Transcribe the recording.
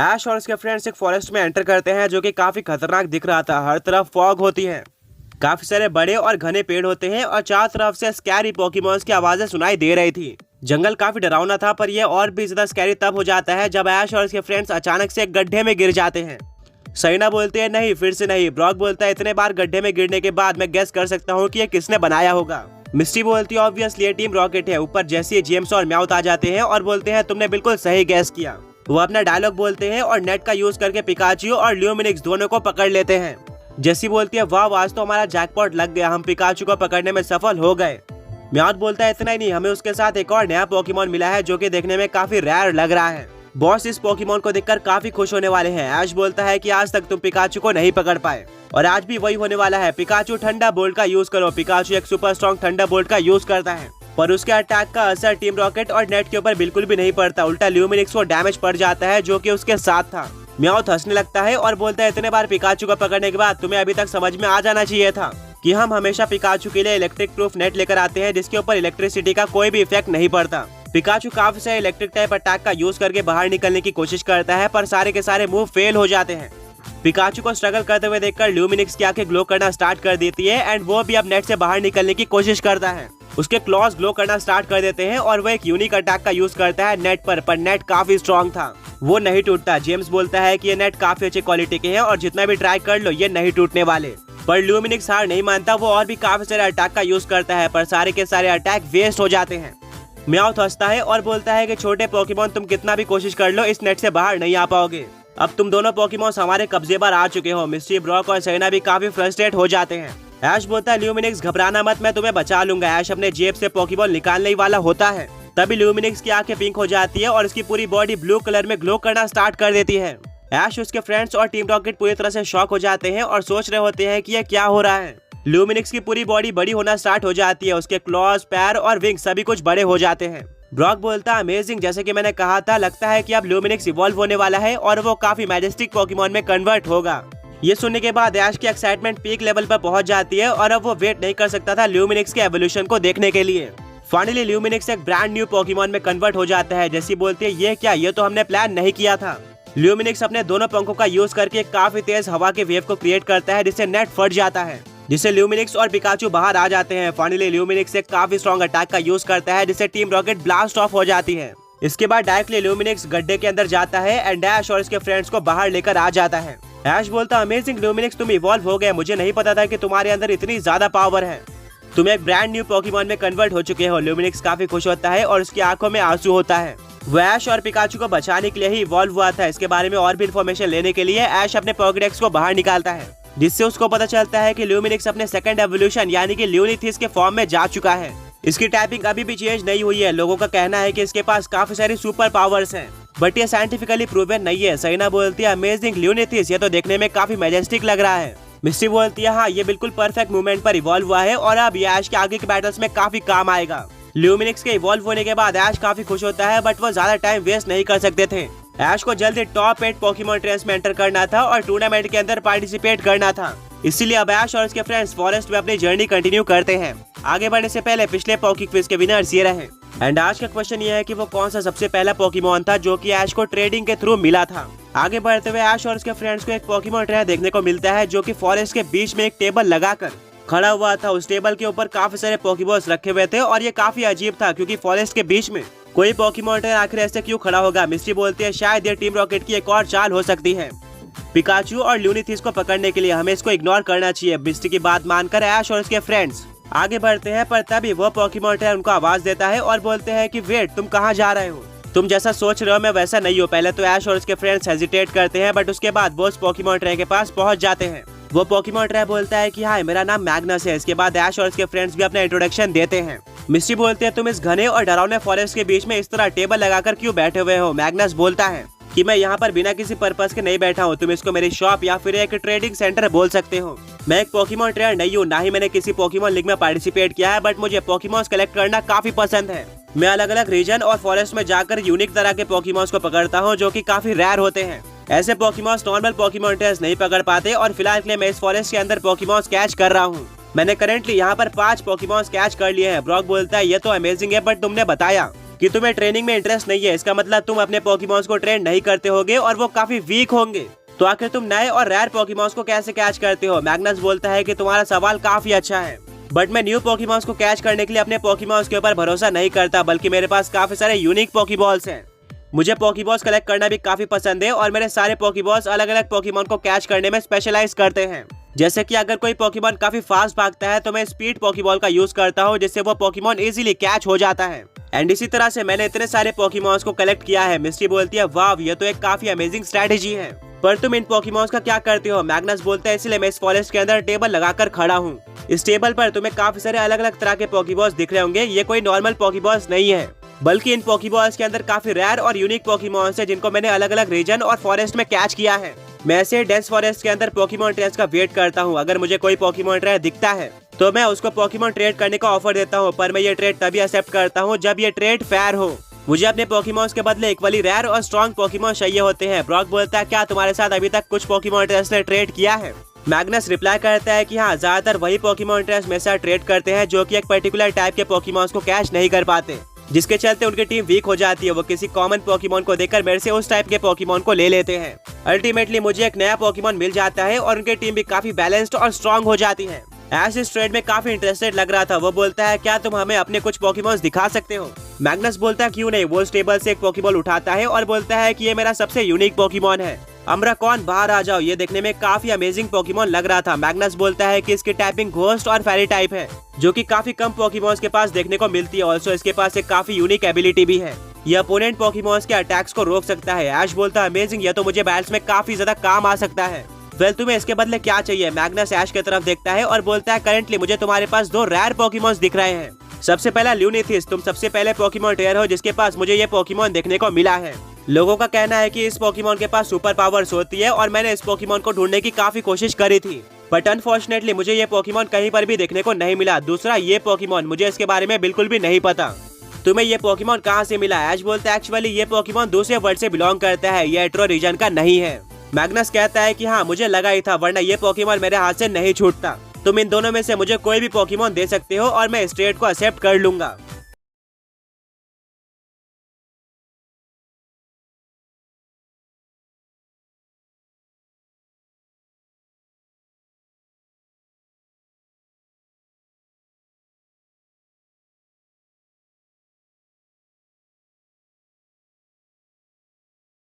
ऐश और उसके फ्रेंड्स एक फॉरेस्ट में एंटर करते हैं जो कि काफी खतरनाक दिख रहा था। हर तरफ फॉग होती है, काफी सारे बड़े और घने पेड़ होते हैं और चारों तरफ से स्कैरी पोकेमॉन्स की आवाजें सुनाई दे रही थी। जंगल काफी डरावना था, पर यह और भी ज्यादा स्कैरी तब हो जाता है जब ऐश और उसके फ्रेंड्स अचानक से एक गड्ढे में गिर जाते हैं। सैना बोलते हैं नहीं, फिर से नहीं। ब्रॉक बोलता है इतने बार गड्ढे में गिरने के बाद मैं गेस कर सकता हूँ कि ये किसने बनाया होगा। मिस्टी बोलती है ऑब्वियसली ये टीम रॉकेट है। ऊपर जैसे जेम्स और म्याउथ आ जाते हैं और बोलते हैं तुमने बिल्कुल सही गेस किया। वो अपना डायलॉग बोलते हैं और नेट का यूज करके पिकाचू और ल्यूमिनिक्स दोनों को पकड़ लेते हैं। जेसी बोलती है वाह, आज तो हमारा जैकपॉट लग गया, हम पिकाचू को पकड़ने में सफल हो गए। म्याउथ बोलता है इतना ही नहीं, हमें उसके साथ एक और नया पोकेमॉन मिला है जो कि देखने में काफी रेयर लग रहा है। बॉस इस पोकेमॉन को देखकर काफी खुश होने वाले हैं। ऐश बोलता है कि आज तक तुम पिकाचू को नहीं पकड़ पाए और आज भी वही होने वाला है। पिकाचू ठंडा बोल्ट का यूज करो। पिकाचू एक सुपर स्ट्रॉन्ग ठंडा बोल्ट का यूज करता है, पर उसके अटैक का असर टीम रॉकेट और नेट के ऊपर बिल्कुल भी नहीं पड़ता। उल्टा ल्यूमिनिक्स को डैमेज पड़ जाता है जो कि उसके साथ था। म्याउथ हंसने लगता है और बोलता है इतने बार पिकाचू को पकड़ने के बाद तुम्हें अभी तक समझ में आ जाना चाहिए था कि हम हमेशा पिकाचू के लिए इलेक्ट्रिक प्रूफ नेट लेकर आते हैं जिसके ऊपर इलेक्ट्रिसिटी का कोई भी इफेक्ट नहीं पड़ता। पिकाचू काफी सारे इलेक्ट्रिक टाइप अटैक का यूज करके बाहर निकलने की कोशिश करता है, पर सारे के सारे मूव फेल हो जाते हैं। पिकाचू को स्ट्रगल करते हुए देखकर ल्यूमिनिक्स की आंखें ग्लो करना स्टार्ट कर देती है एंड वो भी अब नेट से बाहर निकलने की कोशिश करता है। उसके क्लॉज ग्लो करना स्टार्ट कर देते हैं और वो एक यूनिक अटैक का यूज करता है नेट पर नेट काफी स्ट्रॉन्ग था, वो नहीं टूटता। जेम्स बोलता है कि ये नेट काफी अच्छी क्वालिटी के हैं और जितना भी ट्राई कर लो ये नहीं टूटने वाले। पर ल्यूमिनिक्स हार नहीं मानता, वो और भी काफी सारे अटैक का यूज करता है, पर सारे के सारे अटैक वेस्ट हो जाते हैं। म्याउथ हंसता है और बोलता है कि छोटे पोकेमॉन तुम कितना भी कोशिश कर लो इस नेट से बाहर नहीं आ पाओगे। अब तुम दोनों पोकेमॉन हमारे कब्जे पर आ चुके हो। मिस्टी, ब्रॉक और सैना भी काफी फ्रस्ट्रेट हो जाते हैं। ऐश बोलता है ल्यूमिनिक्स घबराना मत, मैं तुम्हें बचा लूंगा। ऐश अपने जेब से पोकेमॉन निकालने ही वाला होता है, तभी ल्यूमिनिक्स की आंखें पिंक हो जाती है और उसकी पूरी बॉडी ब्लू कलर में ग्लो करना स्टार्ट कर देती है। ऐश, उसके फ्रेंड्स और टीम रॉकेट पूरी तरह से शॉक हो जाते हैं और सोच रहे होते हैं कि ये क्या हो रहा है। ल्यूमिनिक्स की पूरी बॉडी बड़ी होना स्टार्ट हो जाती है, उसके क्लॉज, पैर और विंग सभी कुछ बड़े हो जाते हैं। ब्रॉक बोलता है अमेजिंग, जैसे कि मैंने कहा था, लगता है कि अब ल्यूमिनिक्स इवॉल्व होने वाला है और वो काफी मैजेस्टिक पोकेमॉन में कन्वर्ट होगा। ये सुनने के बाद ऐश की एक्साइटमेंट पीक लेवल पर पहुंच जाती है और अब वो वेट नहीं कर सकता था ल्यूमिनिक्स के एवोल्यूशन को देखने के लिए। फाइनली ल्यूमिनिक्स एक ब्रांड न्यू पोकेमॉन में कन्वर्ट हो जाता है। जैसी बोलती है ये क्या, ये तो हमने प्लान नहीं किया था। ल्यूमिनिक्स अपने दोनों पंखों का यूज करके काफी तेज हवा के वेव को क्रिएट करता है जिससे नेट फट जाता है, जिससे ल्यूमिनिक्स और पिकाचू बाहर आ जाते हैं। फाइनली ल्यूमिनिक्स एक काफी स्ट्रॉन्ग अटैक का यूज करता है जिससे टीम रॉकेट ब्लास्ट ऑफ हो जाती है। इसके बाद डायरेक्टली ल्यूमिनिक्स गड्ढे के अंदर जाता है एंड ऐश और इसके फ्रेंड्स को बाहर लेकर आ जाता है। ऐश बोलता है अमेजिंग ल्यूमिनिक्स, तुम इवॉल्व हो गए, मुझे नहीं पता था कि तुम्हारे अंदर इतनी ज्यादा पावर है, तुम एक ब्रांड न्यू पोकेमॉन में कन्वर्ट हो चुके हो। ल्यूमिनिक्स काफी खुश होता है और उसकी आंखों में आंसू होता है। वो ऐश और पिकाचू को बचाने के लिए ही इवॉल्व हुआ था। इसके बारे में और भी इन्फॉर्मेशन लेने के लिए ऐश अपने पोकेडेक्स को बाहर निकालता है, जिससे उसको पता चलता है कि ल्यूमिनिक्स अपने सेकंड एवोल्यूशन यानी कि ल्यूनिथिस के फॉर्म में जा चुका है। इसकी टाइपिंग अभी भी चेंज नहीं हुई है। लोगों का कहना है कि इसके पास काफी सारी सुपर पावर्स हैं, बट ये साइंटिफिकली प्रूवन नहीं है। सैना बोलती है अमेजिंग ल्यूनिथिस, ये तो देखने में काफी मैजेस्टिक लग रहा है। मिस्टी बोलती है हाँ, ये बिल्कुल परफेक्ट मूवमेंट पर इवॉल्व हुआ है और अब ये ऐश के आगे के बैटल्स में काफी काम आएगा। ल्यूमिनिक्स के इवॉल्व होने के बाद ऐश काफी खुश होता है, बट वो ज्यादा टाइम वेस्ट नहीं कर सकते थे। ऐश को जल्दी टॉप 8 पोकेमॉन ट्रेंस में एंटर करना था और टूर्नामेंट के अंदर पार्टिसिपेट करना था। इसीलिए अब ऐश और उसके फ्रेंड्स फॉरेस्ट में अपनी जर्नी कंटिन्यू करते हैं। आगे बढ़ने से पहले पिछले पोकी क्विज के विनर्स ये रहे एंड आज का क्वेश्चन ये है कि वो कौन सा सबसे पहला पोकेमॉन था जो कि ऐश को ट्रेडिंग के थ्रू मिला था। आगे बढ़ते हुए ऐश और उसके फ्रेंड्स को एक पोकेमॉन ट्रेनर देखने को मिलता है जो कि फॉरेस्ट के बीच में एक टेबल लगाकर खड़ा हुआ था। उस टेबल के ऊपर काफी सारे पोकेबॉल्स रखे हुए थे और ये काफी अजीब था क्योंकि फॉरेस्ट के बीच में कोई पोकेमॉन ट्रेनर आखिर ऐसे क्यों खड़ा होगा। मिस्टी बोलती है शायद ये टीम रॉकेट की एक और चाल हो सकती है पिकाचू और ल्यूनिथिस को पकड़ने के लिए, हमें इसको इग्नोर करना चाहिए। मिस्टी की बात मानकर ऐश और उसके फ्रेंड्स आगे बढ़ते हैं, पर तभी वो पोकेमॉन ट्रेनर उनको आवाज देता है और बोलते हैं कि वेट, तुम कहाँ जा रहे हो, तुम जैसा सोच रहे हो मैं वैसा नहीं हूँ। पहले तो ऐश और उसके फ्रेंड्स हेजिटेट करते हैं, बट उसके बाद वो उस पोकेमॉन ट्रेनर के पास पहुंच जाते हैं। वो पोकेमॉन ट्रेनर बोलता है कि हाँ, मेरा नाम मैग्नस है। इसके बाद ऐश और उसके फ्रेंड्स भी अपना इंट्रोडक्शन देते हैं। मिस्टी बोलते हैं तुम इस घने और डरावने फॉरेस्ट के बीच में इस तरह टेबल लगाकर क्यों बैठे हुए हो। मैग्नस बोलता है कि मैं यहाँ पर बिना किसी पर्पस के नहीं बैठा हूँ, तुम इसको मेरी शॉप या फिर एक ट्रेडिंग सेंटर बोल सकते हो। मैं एक पोकेमॉन ट्रेनर नहीं हूँ, ना ही मैंने किसी पोकेमॉन लीग में पार्टिसिपेट किया है, बट मुझे पोकेमॉन्स कलेक्ट करना काफी पसंद है। मैं अलग अलग रीजन और फॉरेस्ट में जाकर यूनिक तरह के पोकेमॉन्स को पकड़ता हूँ जो कि काफी रेयर होते हैं। ऐसे पोकेमॉन्स नॉर्मल पोकेमॉन ट्रेनर्स नहीं पकड़ पाते और फिलहाल के लिए मैं इस फॉरेस्ट के अंदर पोकेमॉन्स कैच कर रहा हूँ। मैंने करेंटली यहाँ पर 5 पोकेमॉन्स कैच कर लिए हैं। ब्रॉक बोलता है ये तो अमेजिंग है, बट तुमने बताया कि तुम्हें ट्रेनिंग में इंटरेस्ट नहीं है, इसका मतलब तुम अपने पोकेमॉन्स को ट्रेन नहीं करते होगे और वो काफी वीक होंगे। तो आखिर तुम नए और रेयर पोकेमॉन्स को कैसे कैच करते हो? मैग्नस बोलता है कि तुम्हारा सवाल काफी अच्छा है, बट मैं न्यू पोकेमॉन्स को कैच करने के लिए अपने पोकेमॉन्स के ऊपर भरोसा नहीं करता, बल्कि मेरे पास काफी सारे यूनिक पोकेबॉल्स हैं। मुझे पोकेबॉल्स कलेक्ट करना भी काफी पसंद है और मेरे सारे पोकेबॉल्स अलग अलग पोकेमॉन को कैच करने में स्पेशलाइज करते हैं। जैसे कि अगर कोई पोकेमॉन काफी फास्ट भागता है तो मैं स्पीड पोकेबॉल का यूज करता हूँ, जिससे वो पोकेमॉन इजीली कैच हो जाता है। एंड इसी तरह से मैंने इतने सारे पोकेमॉन्स को कलेक्ट किया है। मिस्टी बोलती है वाव, ये तो एक काफी अमेजिंग स्ट्रेटेजी है, पर तुम इन पोकेमॉन्स का क्या करते हो? मैग्नस बोलता है इसलिए मैं इस फॉरेस्ट के अंदर टेबल लगाकर खड़ा हूँ। इस टेबल पर तुम्हें काफी सारे अलग अलग तरह के पोकेबॉल्स दिख रहे होंगे। ये कोई नॉर्मल पोकेबॉल्स नहीं है, बल्कि इन पोकेबॉल्स के अंदर काफी रेयर और यूनिक पोकेमॉन्स है, जिनको मैंने अलग अलग रीजन और फॉरेस्ट में कैच किया है। मैं ऐसे डेंस फॉरेस्ट के अंदर पोकेमॉन ट्रेड्स का वेट करता हूँ। अगर मुझे कोई पोकेमॉन ट्रेड दिखता है तो मैं उसको पोकेमॉन ट्रेड करने का ऑफर देता हूँ, पर मैं ये ट्रेड तभी एक्सेप्ट करता हूँ जब ये ट्रेड फेयर हो। मुझे अपने पोकेमॉन्स के बदले इक्वली रेयर और स्ट्रॉन्ग पोकेमॉन चाहिए होते हैं। ब्रॉक बोलता है क्या तुम्हारे साथ अभी तक कुछ पोकेमॉन ट्रेड्स ने ट्रेड किया है? मैग्नस रिप्लाई करता है कि हाँ, ज्यादातर वही पोकेमॉन ट्रेड्स मेरे साथ ट्रेड करते हैं जो कि एक पर्टिकुलर टाइप के पोकेमॉन्स को कैच नहीं कर पाते, जिसके चलते उनकी टीम वीक हो जाती है। वो किसी कॉमन पोकेमॉन को देखकर मेरे से उस टाइप के पोकेमॉन को ले लेते हैं। अल्टीमेटली मुझे एक नया पोकेमॉन मिल जाता है और उनकी टीम भी काफी बैलेंस्ड और स्ट्रॉन्ग हो जाती है। ऐश इस ट्रेड में काफी इंटरेस्टेड लग रहा था। वो बोलता है क्या तुम हमें अपने कुछ पोकेमॉन्स दिखा सकते हो? मैग्नस बोलता है क्यों नहीं। वो उस टेबल से एक पोकेबॉल उठाता है और बोलता है कि ये मेरा सबसे यूनिक पोकेमॉन है। अम्ब्राकॉन, बाहर आ जाओ, ये देखने में काफी अमेजिंग पोकेमॉन लग रहा था। मैग्नस बोलता है कि इसकी टाइपिंग घोस्ट और फेरी टाइप है, जो कि काफी कम पोकेमॉन्स के पास देखने को मिलती है। ऑल्सो इसके पास एक काफी यूनिक एबिलिटी भी है, ये अपोनेंट पोकेमॉन्स के अटैक्स को रोक सकता है। ऐश बोलता है अमेजिंग, ये तो मुझे बैटल्स में काफी ज्यादा काम आ सकता है। वेल, तुम्हें इसके बदले क्या चाहिए? मैग्नस ऐश की तरफ देखता है और बोलता है करेंटली मुझे तुम्हारे पास 2 रेयर पोकेमॉन्स दिख रहे हैं। सबसे पहला ल्यूनीथिस, तुम सबसे पहले पोकेमॉन ट्रेनर हो जिसके पास मुझे ये पोकेमॉन देखने को मिला है। लोगों का कहना है कि इस पोकेमॉन के पास सुपर पावर्स होती है और मैंने इस पोकेमॉन को ढूंढने की काफी कोशिश करी थी, बट अनफॉर्चुनेटली मुझे ये पोकेमॉन कहीं पर भी देखने को नहीं मिला। दूसरा, ये पोकेमॉन, मुझे इसके बारे में बिल्कुल भी नहीं पता। तुम्हें ये पोकेमॉन कहाँ से मिला? ऐश बोलता है एक्चुअली ये पोकेमॉन दूसरे वर्ल्ड से बिलोंग करता है, ये एट्रो रीजन का नहीं है। मैग्नस कहता है कि हाँ, मुझे लगा ही था, वरना ये पोकेमॉन मेरे हाथ से नहीं छूटता। तुम इन दोनों में से मुझे कोई भी पोकेमॉन दे सकते हो और मैं इस ट्रेड को एक्सेप्ट कर लूंगा।